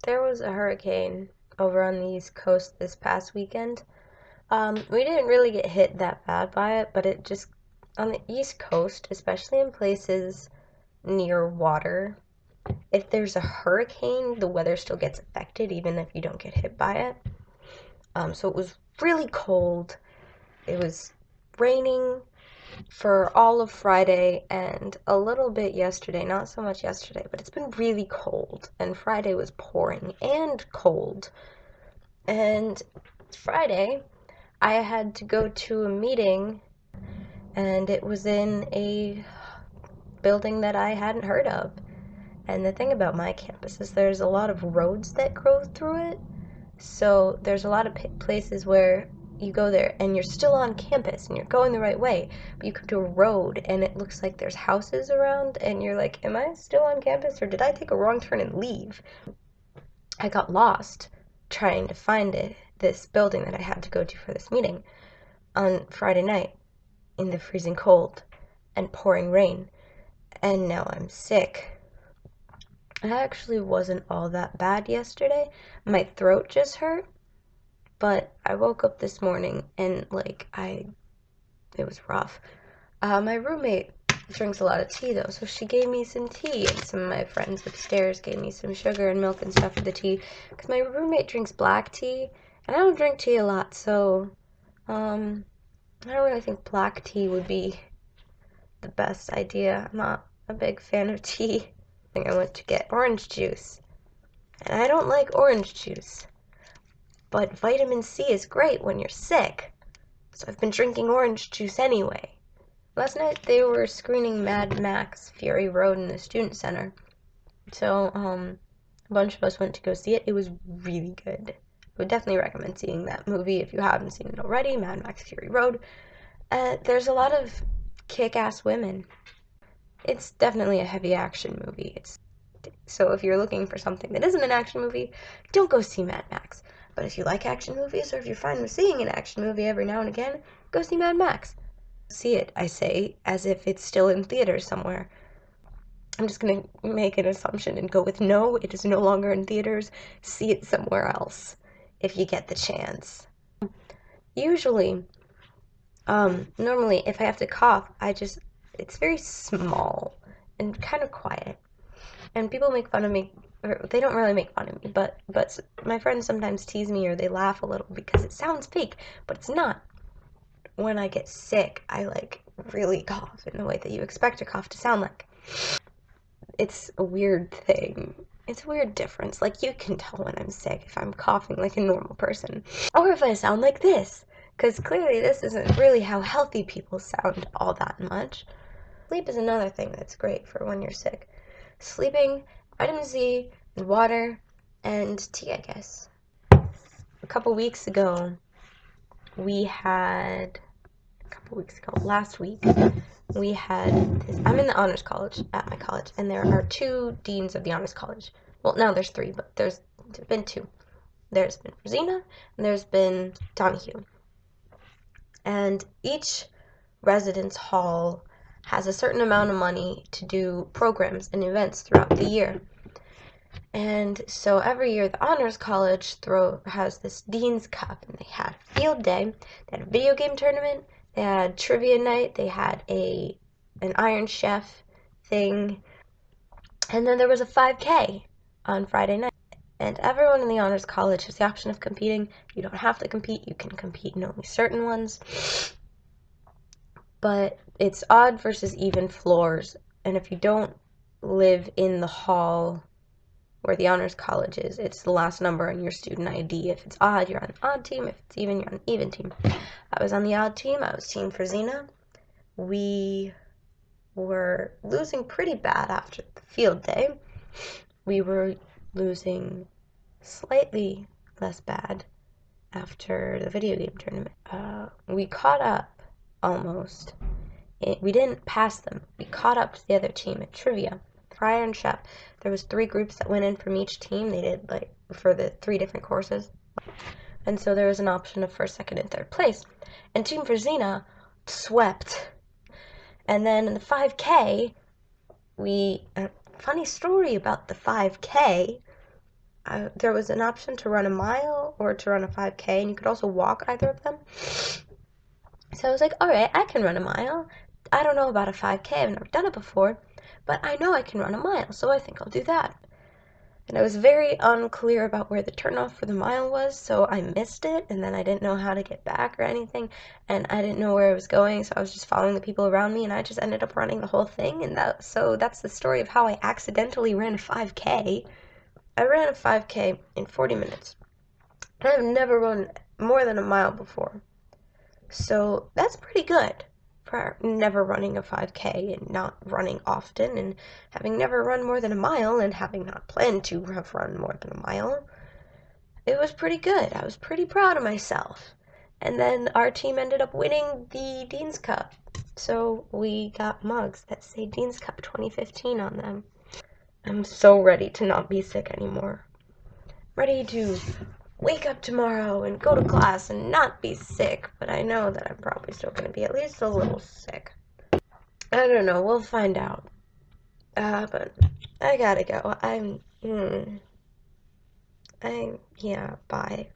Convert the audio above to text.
There was a hurricane over on the East Coast this past weekend. We didn't really get hit that bad by it, but it just, on the East Coast, especially in places near water, if there's a hurricane, the weather still gets affected even if you don't get hit by it. So it was really cold. It was raining for all of Friday and a little bit yesterday. Not so much yesterday, but it's been really cold. And Friday was pouring and cold. And Friday, I had to go to a meeting, and it was in a building that I hadn't heard of. And the thing about my campus is there's a lot of roads that go through it. So there's a lot of places where you go there and you're still on campus and you're going the right way, but you come to a road and it looks like there's houses around and you're like, am I still on campus or did I take a wrong turn and leave? I got lost trying to find this building that I had to go to for this meeting on Friday night in the freezing cold and pouring rain, and now I'm sick. It actually wasn't all that bad yesterday. My throat just hurt, but I woke up this morning and it was rough. My roommate drinks a lot of tea though, so she gave me some tea, and some of my friends upstairs gave me some sugar and milk and stuff for the tea, because my roommate drinks black tea, and I don't drink tea a lot, so I don't really think black tea would be the best idea. I'm not a big fan of tea. I think I went to get orange juice, and I don't like orange juice, but vitamin C is great when you're sick, so I've been drinking orange juice anyway. Last night they were screening Mad Max Fury Road in the student center, so a bunch of us went to go see it. It was really good. I would definitely recommend seeing that movie if you haven't seen it already, Mad Max Fury Road. There's a lot of kick-ass women. It's definitely a heavy action movie. So if you're looking for something that isn't an action movie, don't go see Mad Max. But if you like action movies, or if you're fine with seeing an action movie every now and again, go see Mad Max. See it, I say, as if it's still in theaters somewhere. I'm just gonna make an assumption and go with no, it is no longer in theaters. See it somewhere else if you get the chance. Usually, normally if I have to cough, it's very small and kind of quiet. And people make fun of me, or they don't really make fun of me, but my friends sometimes tease me or they laugh a little because it sounds fake, but it's not. When I get sick, I really cough in the way that you expect a cough to sound like. It's a weird thing. It's a weird difference. You can tell when I'm sick if I'm coughing like a normal person, or if I sound like this, because clearly this isn't really how healthy people sound all that much. Sleep is another thing that's great for when you're sick. Sleeping, vitamin C, and water, and tea, I guess. A couple weeks ago, last week, we had this. I'm in the honors college at my college, and there are two deans of the honors college. Well, now there's three, but there's been two. There's been Rosina, and there's been Donahue. And each residence hall has a certain amount of money to do programs and events throughout the year. And so every year the Honors College has this Dean's Cup, and they had a field day, they had a video game tournament, they had trivia night, they had an Iron Chef thing, and then there was a 5K on Friday night. And everyone in the Honors College has the option of competing. You don't have to compete, you can compete in only certain ones. But it's odd versus even floors, and if you don't live in the hall where the honors college is, it's the last number on your student ID. If it's odd, you're on an odd team. If it's even, you're on an even team. I was on the odd team. I was Team Frazina. We were losing pretty bad after the field day. We were losing slightly less bad after the video game tournament. We caught up almost. We didn't pass them. We caught up to the other team at trivia. Iron Chef, there was 3 groups that went in from each team. They did for the 3 different courses, and so there was an option of first, second, and third place. And Team Frazina swept. And then in the 5K, funny story about the 5K. there was an option to run a mile or to run a 5K, and you could also walk either of them. So I was like, all right, I can run a mile. I don't know about a 5K, I've never done it before, but I know I can run a mile, so I think I'll do that. And I was very unclear about where the turnoff for the mile was, so I missed it, and then I didn't know how to get back or anything, and I didn't know where I was going, so I was just following the people around me, and I just ended up running the whole thing, and that's the story of how I accidentally ran a 5K. I ran a 5K in 40 minutes. I've never run more than a mile before. So that's pretty good for never running a 5K and not running often and having never run more than a mile and having not planned to have run more than a mile. It was pretty good. I was pretty proud of myself. And then our team ended up winning the Dean's Cup. So we got mugs that say Dean's Cup 2015 on them. I'm so ready to not be sick anymore. Ready to wake up tomorrow and go to class and not be sick, but I know that I'm probably still going to be at least a little sick. I don't know, we'll find out. But I gotta go. Yeah, bye.